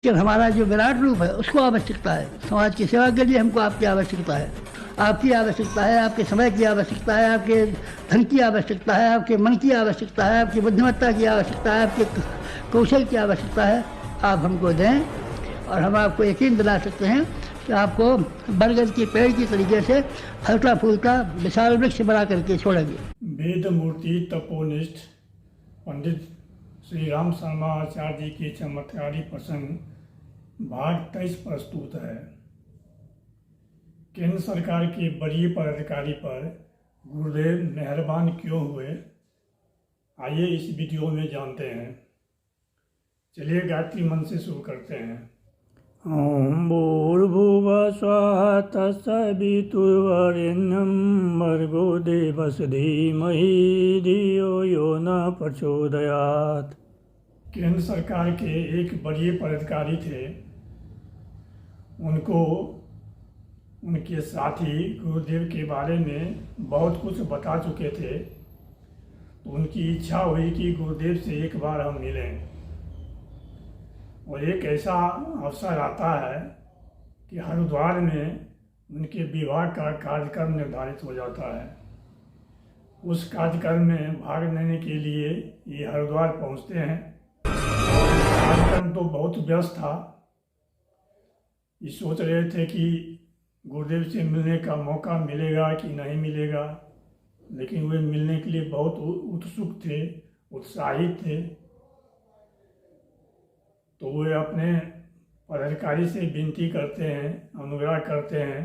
कि हमारा जो विराट रूप है उसको आवश्यकता है। समाज की सेवा के लिए हमको आपकी आवश्यकता है, आपकी आवश्यकता है, आपके समय की आवश्यकता है, आपके धन की आवश्यकता है, आपके मन की आवश्यकता है, आपकी बुद्धिमत्ता की आवश्यकता है, आपके कौशल की आवश्यकता है। आप हमको दें और हम आपको यकीन दिला सकते हैं कि आपको बरगद के पेड़ की तरीके से हल्का फूलका विशाल वृक्ष बना करके छोड़ेंगे। वेद मूर्ति तपोनिष्ठ पंडित श्री राम शर्मा आचार्य जी के चमत्कारी प्रसंग भाग 23 प्रस्तुत है। केंद्र सरकार के वरीय पदाधिकारी पर गुरुदेव मेहरबान क्यों हुए, आइए इस वीडियो में जानते हैं। चलिए गायत्री मंत्र से शुरू करते हैं। ओम भूर्भुवः स्वः तत्सवितुर्वरेण्यं भर्गो देवस्य धीमहि धियो यो न प्रचोदयात्। केंद्र सरकार के एक वरीय पदाधिकारी थे। उनको उनके साथी गुरुदेव के बारे में बहुत कुछ बता चुके थे, तो उनकी इच्छा हुई कि गुरुदेव से एक बार हम मिलें। और एक ऐसा अवसर आता है कि हरिद्वार में उनके विवाह का कार्यक्रम निर्धारित हो जाता है। उस कार्यक्रम में भाग लेने के लिए ये हरिद्वार पहुंचते हैं। कार्यक्रम तो बहुत व्यस्त था। ये सोच रहे थे कि गुरुदेव से मिलने का मौका मिलेगा कि नहीं मिलेगा, लेकिन वे मिलने के लिए बहुत उत्सुक थे, उत्साहित थे। तो वे अपने पदाधिकारी से विनती करते हैं, अनुग्रह करते हैं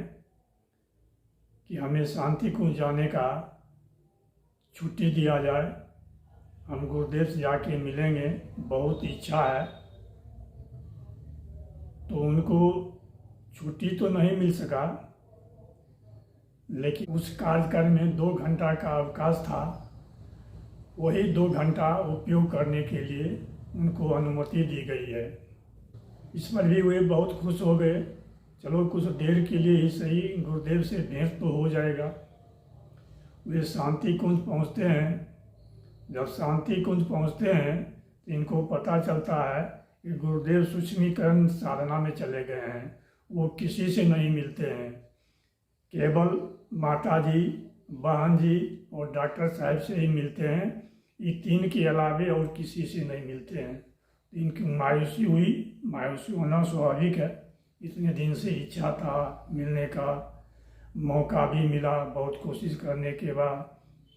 कि हमें शांति कुंज जाने का छुट्टी दिया जाए, हम गुरुदेव से जाके मिलेंगे, बहुत इच्छा है। तो उनको छुट्टी तो नहीं मिल सका, लेकिन उस कार्यक्रम में 2 घंटा का अवकाश था। वही 2 घंटा उपयोग करने के लिए उनको अनुमति दी गई है। इस पर भी वे बहुत खुश हो गए। चलो कुछ देर के लिए ही सही, गुरुदेव से भेंट तो हो जाएगा। वे शांति कुंज पहुंचते हैं। जब शांति कुंज पहुंचते हैं तो इनको पता चलता है कि गुरुदेव सूक्ष्मीकरण साधना में चले गए हैं। वो किसी से नहीं मिलते हैं, केवल माता जी, बहन जी और डॉक्टर साहब से ही मिलते हैं। ये 3 के अलावे और किसी से नहीं मिलते हैं। इनकी मायूसी हुई। मायूसी होना स्वाभाविक है, इतने दिन से इच्छा था मिलने का, मौका भी मिला बहुत कोशिश करने के बाद,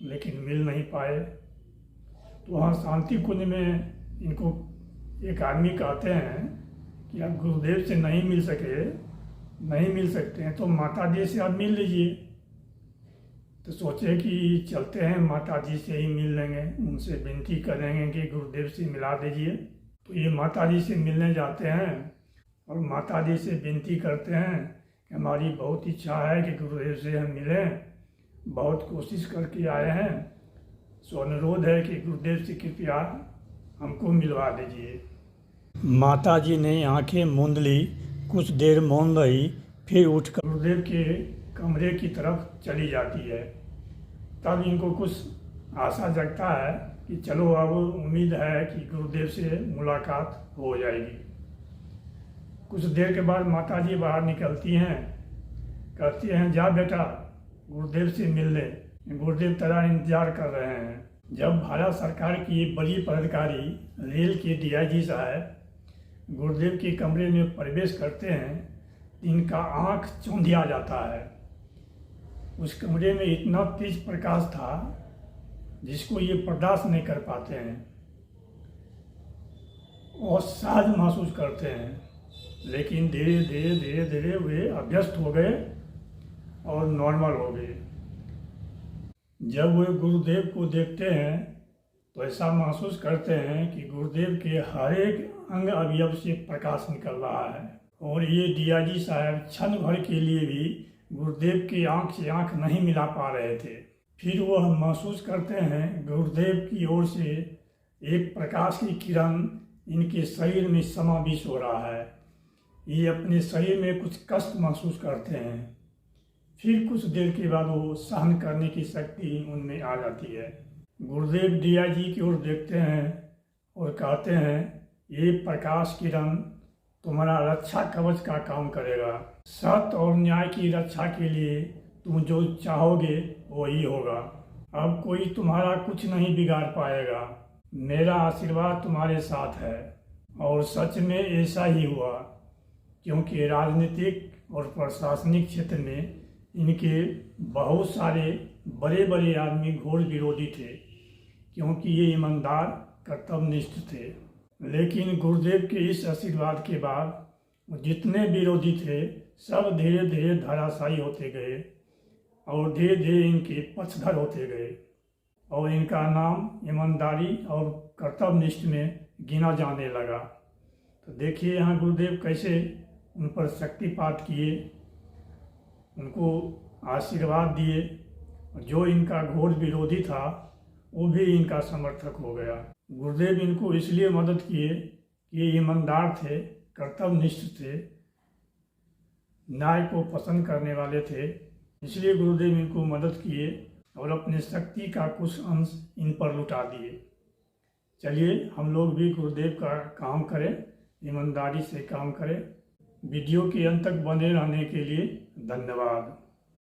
लेकिन मिल नहीं पाए। तो वहाँ शांति कुंज में इनको एक आदमी कहते हैं कि आप गुरुदेव से नहीं मिल सकते हैं तो माता जी से आप मिल लीजिए। तो सोचे कि चलते हैं, माता जी से ही मिल लेंगे, उनसे विनती करेंगे कि गुरुदेव से मिला दीजिए। तो ये माता जी से मिलने जाते हैं और माता जी से विनती करते हैं कि हमारी बहुत इच्छा है कि गुरुदेव से हम मिलें, बहुत कोशिश करके आए हैं, सो अनुरोध है कि गुरुदेव से कृपया हमको मिलवा दीजिए। माता जी ने आंखें मूंद ली, कुछ देर मौन रही, फिर उठकर गुरुदेव के कमरे की तरफ चली जाती है। तब इनको कुछ आशा जगता है कि चलो अब उम्मीद है कि गुरुदेव से मुलाकात हो जाएगी। कुछ देर के बाद माता जी बाहर निकलती हैं, कहती हैं जा बेटा गुरुदेव से मिल ले, गुरुदेव तेरा इंतजार कर रहे हैं। जब भारत सरकार की बड़ी पदाधिकारी रेल के डीआईजी साहब गुरुदेव के कमरे में प्रवेश करते हैं, इनका आँख चौंधिया जाता है। उस कमरे में इतना तेज प्रकाश था जिसको ये बर्दाश्त नहीं कर पाते हैं और सहज महसूस करते हैं। लेकिन धीरे धीरे वे अभ्यस्त हो गए और नॉर्मल हो गए। जब वे गुरुदेव को देखते हैं तो ऐसा महसूस करते हैं कि गुरुदेव के हर एक अंग अवयव से प्रकाश निकल रहा है। और ये डीआईजी साहब क्षण भर के लिए भी गुरुदेव की आंख से आंख नहीं मिला पा रहे थे। फिर वह महसूस करते हैं गुरुदेव की ओर से एक प्रकाश की किरण इनके शरीर में समावेश हो रहा है। ये अपने शरीर में कुछ कष्ट महसूस करते हैं। फिर कुछ देर के बाद वो सहन करने की शक्ति उनमें आ जाती है। गुरुदेव डीआईजी की ओर देखते हैं और कहते हैं ये प्रकाश किरण तुम्हारा रक्षा कवच का काम करेगा। सत्य और न्याय की रक्षा के लिए तुम जो चाहोगे वही होगा। अब कोई तुम्हारा कुछ नहीं बिगाड़ पाएगा। मेरा आशीर्वाद तुम्हारे साथ है। और सच में ऐसा ही हुआ, क्योंकि राजनीतिक और प्रशासनिक क्षेत्र में इनके बहुत सारे बड़े बड़े आदमी घोर विरोधी थे, क्योंकि ये ईमानदार कर्तव्यनिष्ठ थे। लेकिन गुरुदेव के इस आशीर्वाद के बाद जितने विरोधी थे सब धीरे धीरे धराशायी होते गए और धीरे धीरे इनके पक्षधर होते गए और इनका नाम ईमानदारी और कर्तव्यनिष्ठ में गिना जाने लगा। तो देखिए यहाँ गुरुदेव कैसे उन पर शक्तिपात किए, उनको आशीर्वाद दिए। जो इनका घोर विरोधी था वो भी इनका समर्थक हो गया। गुरुदेव इनको इसलिए मदद किए कि ये ईमानदार थे, कर्तव्यनिष्ठ थे, न्याय को पसंद करने वाले थे। इसलिए गुरुदेव इनको मदद किए और अपनी शक्ति का कुछ अंश इन पर लुटा दिए। चलिए हम लोग भी गुरुदेव का काम करें, ईमानदारी से काम करें। वीडियो के अंत तक बने रहने के लिए धन्यवाद।